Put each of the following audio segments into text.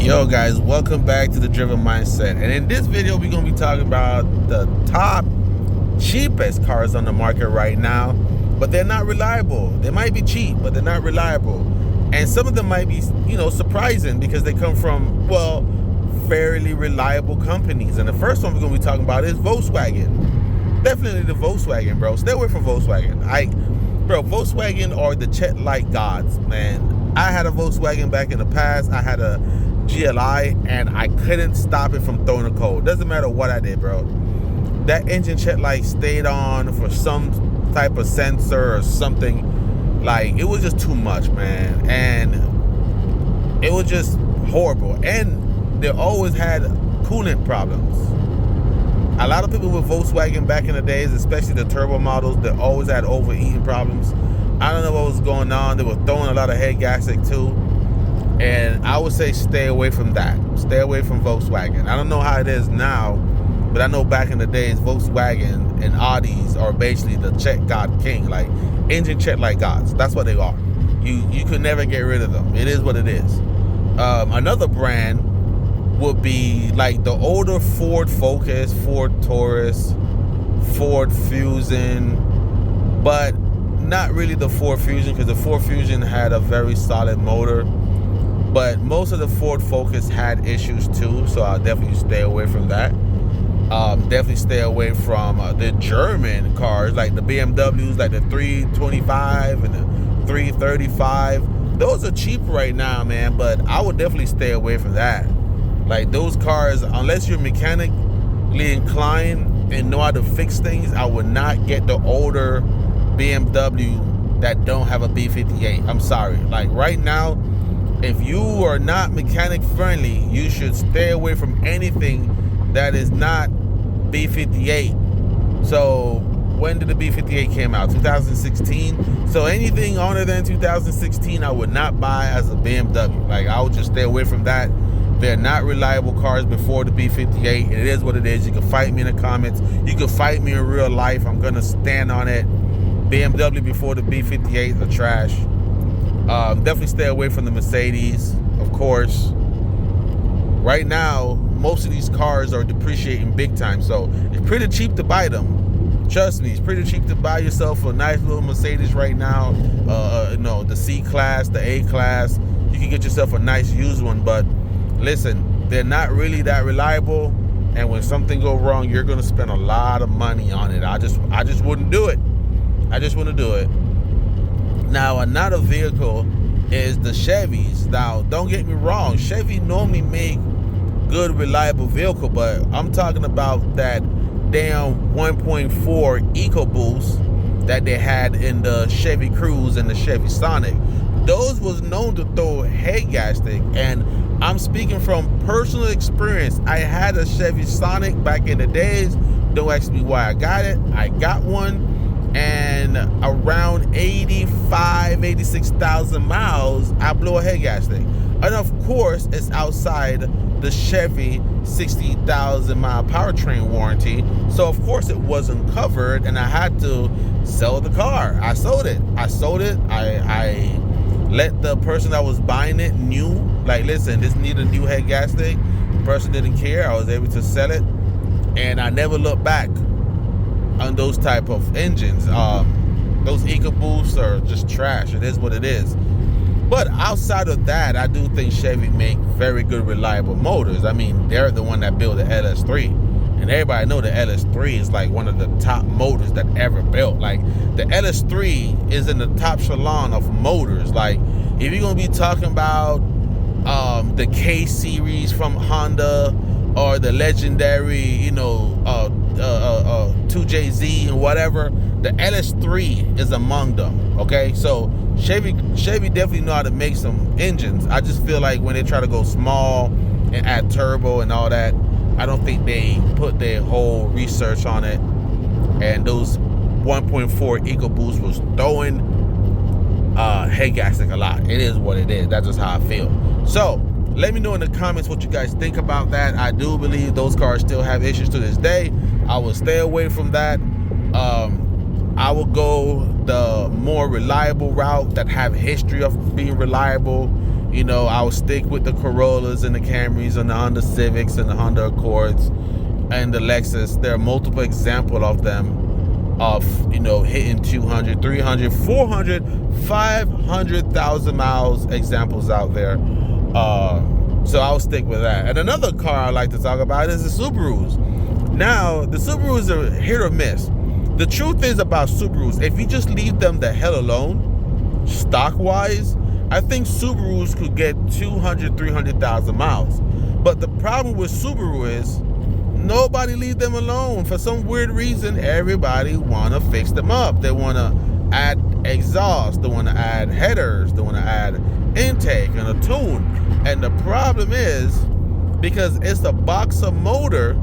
Yo guys, welcome back to the Driven Mindset, and in this video we're going to be talking about the top cheapest cars on the market right now, but they're not reliable. They might be cheap, but they're not reliable, and some of them might be, surprising because they come from, well, fairly reliable companies. And the first one we're going to be talking about is Volkswagen. Definitely the Volkswagen, bro. Stay away from Volkswagen. Volkswagen are the Chet light gods, man. I had a Volkswagen back in the past. I had a GLI, and I couldn't stop it from throwing a cold. Doesn't matter what I did, bro. That engine check light stayed on for some type of sensor or something. Like, it was just too much, man. And it was just horrible. And they always had coolant problems. A lot of people with Volkswagen back in the days, especially the turbo models, they always had overheating problems. I don't know what was going on. They were throwing a lot of head gasket too. And I would say stay away from that. Stay away from Volkswagen. I don't know how it is now, but I know back in the days, Volkswagen and Audis are basically the check god king, like engine check light gods. That's what they are. You could never get rid of them. It is what it is. Another brand would be like the older Ford Focus, Ford Taurus, Ford Fusion, but not really the Ford Fusion, because the Ford Fusion had a very solid motor. But most of the Ford Focus had issues too, so I'll definitely stay away from that. Definitely stay away from the German cars, like the BMWs, like the 325 and the 335. Those are cheap right now, man, but I would definitely stay away from that. Like, those cars, unless you're mechanically inclined and know how to fix things, I would not get the older BMW that don't have a B58. I'm sorry. Like, right now, if you are not mechanic friendly, you should stay away from anything that is not B58. So when did the B58 came out? 2016. So anything older than 2016, I would not buy as a BMW. Like, I would just stay away from that. They're not reliable cars before the B58. It is what it is. You can fight me in the comments. You can fight me in real life. I'm gonna stand on it. BMW before the B58 are trash. Definitely stay away from the Mercedes, of course. Right now, most of these cars are depreciating big time, so it's pretty cheap to buy them. Trust me, it's pretty cheap to buy yourself a nice little Mercedes right now. The C-Class, the A-Class. You can get yourself a nice used one, but listen, they're not really that reliable, and when something goes wrong, you're gonna spend a lot of money on it. I just wouldn't do it. I just wouldn't do it. Now, another vehicle is the Chevys. Now, don't get me wrong, Chevy normally make good, reliable vehicle, but I'm talking about that damn 1.4 EcoBoost that they had in the Chevy Cruze and the Chevy Sonic. Those was known to throw head gasket, and I'm speaking from personal experience. I had a Chevy Sonic back in the days. Don't ask me why I got it. I got one. And around 86,000 miles, I blew a head gasket. And of course, it's outside the Chevy 60,000 mile powertrain warranty. So of course it wasn't covered, and I had to sell the car. I sold it. I let the person that was buying it knew, like, listen, this need a new head gasket. The person didn't care. I was able to sell it, and I never looked back on those type of engines. Those EcoBoosts are just trash. It is what it is. But outside of that, I do think Chevy make very good, reliable motors. I mean, they're the one that built the LS3, and everybody know the LS3 is like one of the top motors that ever built. Like, the LS3 is in the top echelon of motors. Like, if you're gonna be talking about the K series from Honda, or the legendary, 2JZ and whatever, the LS3 is among them. Okay, so Chevy definitely know how to make some engines. I just feel like when they try to go small and add turbo and all that, I don't think they put their whole research on it. And those 1.4 EcoBoost was throwing head gasket a lot. It is what it is. That's just how I feel. So let me know in the comments what you guys think about that. I do believe those cars still have issues to this day. I will stay away from that. I will go the more reliable route that have history of being reliable. You know, I would stick with the Corollas and the Camrys and the Honda Civics and the Honda Accords and the Lexus. There are multiple examples of them, of, you know, hitting 200, 300, 400, 500,000 miles examples out there. So I'll stick with that. And another car I like to talk about is the Subarus. Now, the Subarus are hit or miss. The truth is about Subarus, if you just leave them the hell alone, stock-wise, I think Subarus could get 200, 300,000 miles. But the problem with Subaru is nobody leave them alone. For some weird reason, everybody want to fix them up. They want to add exhaust. They want to add headers. They want to add intake and a tune. And the problem is, because it's a boxer motor,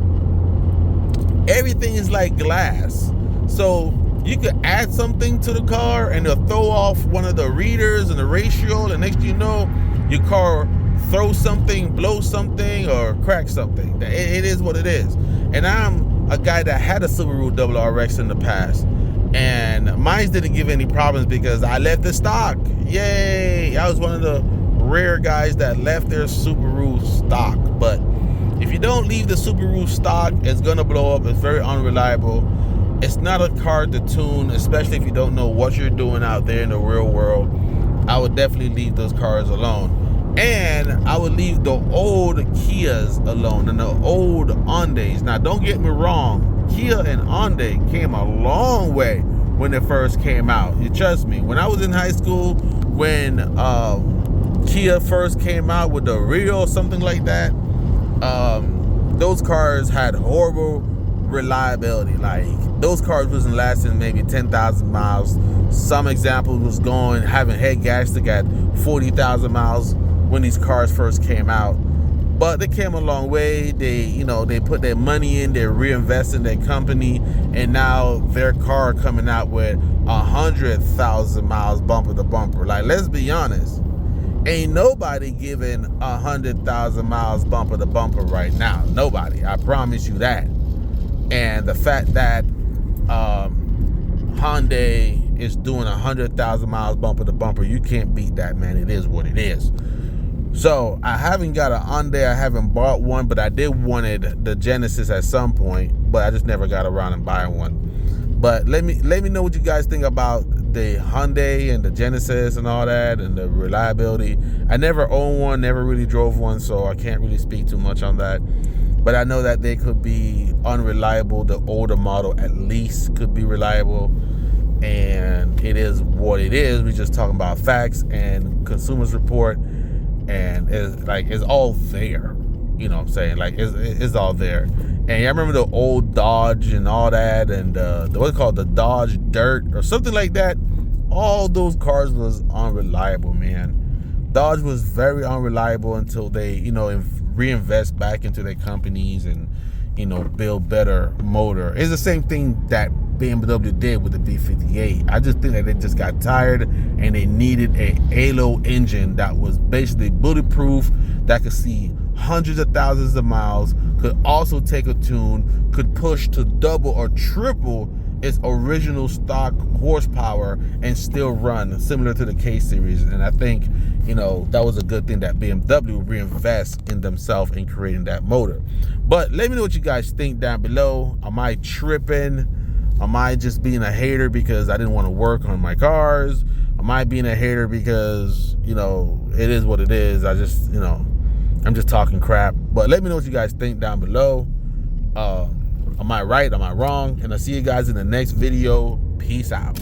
everything is like glass. So you could add something to the car and it'll throw off one of the readers and the ratio, and next thing you know, your car throw something, blow something, or crack something. It is what it is. And I'm a guy that had a Subaru RRX in the past, and mine didn't give any problems because I left it stock. Yay! I was one of the rare guys that left their Subaru stock. But if you don't leave the Subaru stock, it's gonna blow up. It's very unreliable. It's not a car to tune, especially if you don't know what you're doing out there in the real world. I would definitely leave those cars alone. And I would leave the old Kias alone and the old Hyundais. Now, don't get me wrong, Kia and Hyundai came a long way when they first came out. You trust me. When I was in high school, when Kia first came out with the Rio, something like that, those cars had horrible reliability. Like, those cars wasn't lasting maybe 10,000 miles. Some examples was having head gas that got 40,000 miles when these cars first came out. But they came a long way. They put their money in, they reinvest in their company, and now their car coming out with 100,000 miles bumper to bumper. Like, let's be honest, ain't nobody giving 100,000 miles bumper to bumper right now. Nobody. I promise you that. And the fact that Hyundai is doing 100,000 miles bumper to bumper, you can't beat that, man. It is what it is. So I haven't got a Hyundai. I haven't bought one, but I did wanted the Genesis at some point, but I just never got around and buying one. But let me know what you guys think about the Hyundai and the Genesis and all that, and the reliability. I never owned one, never really drove one, so I can't really speak too much on that. But I know that they could be unreliable. The older model at least could be reliable. And it is what it is. We're just talking about facts and Consumers Report. And it's all there. You know what I'm saying? Like, it's all there. And I remember the old Dodge and all that, and what's called the Dodge Dirt or something like that. All those cars was unreliable, man. Dodge was very unreliable until they, reinvest back into their companies and, build better motor. It's the same thing that BMW did with the B58. I just think that they just got tired and they needed a halo engine that was basically bulletproof, that could see hundreds of thousands of miles, could also take a tune, could push to double or triple its original stock horsepower and still run, similar to the K series. And I think, that was a good thing that BMW reinvest in themselves in creating that motor. But let me know what you guys think down below. Am I tripping? Am I just being a hater because I didn't want to work on my cars? Am I being a hater because, it is what it is? I just, I'm just talking crap. But let me know what you guys think down below. Am I right? Am I wrong? And I'll see you guys in the next video. Peace out.